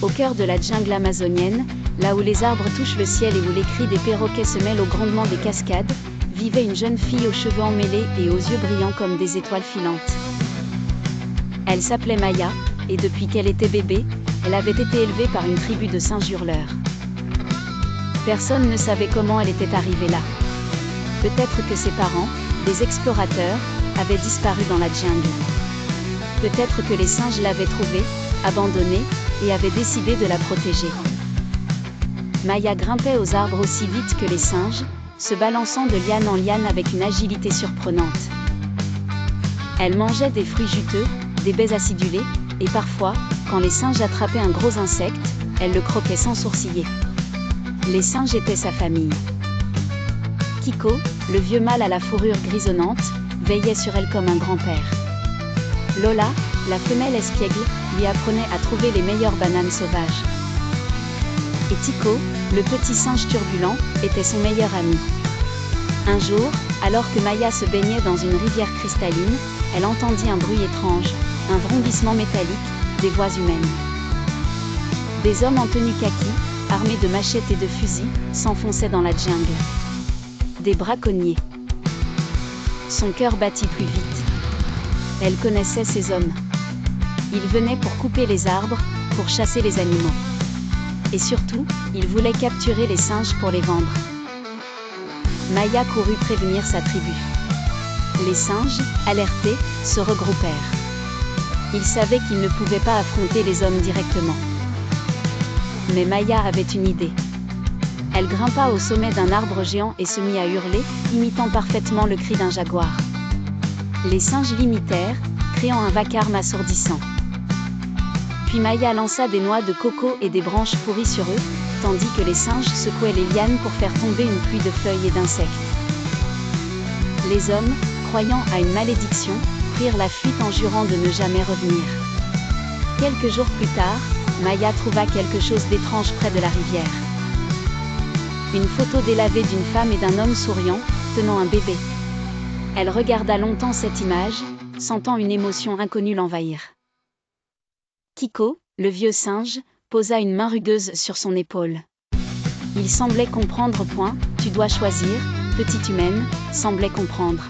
Au cœur de la jungle amazonienne, là où les arbres touchent le ciel et où les cris des perroquets se mêlent au grondement des cascades, vivait une jeune fille aux cheveux emmêlés et aux yeux brillants comme des étoiles filantes. Elle s'appelait Maya, et depuis qu'elle était bébé, elle avait été élevée par une tribu de singes hurleurs. Personne ne savait comment elle était arrivée là. Peut-être que ses parents, des explorateurs, avaient disparu dans la jungle. Peut-être que les singes l'avaient trouvée, abandonnée, et avaient décidé de la protéger. Maya grimpait aux arbres aussi vite que les singes, se balançant de liane en liane avec une agilité surprenante. Elle mangeait des fruits juteux, des baies acidulées, et parfois, quand les singes attrapaient un gros insecte, elle le croquait sans sourciller. Les singes étaient sa famille. Kiko, le vieux mâle à la fourrure grisonnante, veillait sur elle comme un grand-père. Lola, la femelle espiègle, lui apprenait à trouver les meilleures bananes sauvages. Et Tico, le petit singe turbulent, était son meilleur ami. Un jour, alors que Maya se baignait dans une rivière cristalline, elle entendit un bruit étrange, un vrondissement métallique, des voix humaines. Des hommes en tenue kaki, armés de machettes et de fusils, s'enfonçaient dans la jungle. Des braconniers. Son cœur battit plus vite. Elle connaissait ces hommes. Ils venaient pour couper les arbres, pour chasser les animaux. Et surtout, ils voulaient capturer les singes pour les vendre. Maya courut prévenir sa tribu. Les singes, alertés, se regroupèrent. Ils savaient qu'ils ne pouvaient pas affronter les hommes directement. Mais Maya avait une idée. Elle grimpa au sommet d'un arbre géant et se mit à hurler, imitant parfaitement le cri d'un jaguar. Les singes l'imitèrent, créant un vacarme assourdissant. Puis Maya lança des noix de coco et des branches pourries sur eux, tandis que les singes secouaient les lianes pour faire tomber une pluie de feuilles et d'insectes. Les hommes, croyant à une malédiction, prirent la fuite en jurant de ne jamais revenir. Quelques jours plus tard, Maya trouva quelque chose d'étrange près de la rivière. Une photo délavée d'une femme et d'un homme souriant, tenant un bébé. Elle regarda longtemps cette image, sentant une émotion inconnue l'envahir. Kiko, le vieux singe, posa une main rugueuse sur son épaule. Il semblait comprendre. Tu dois choisir, petite humaine, semblait comprendre.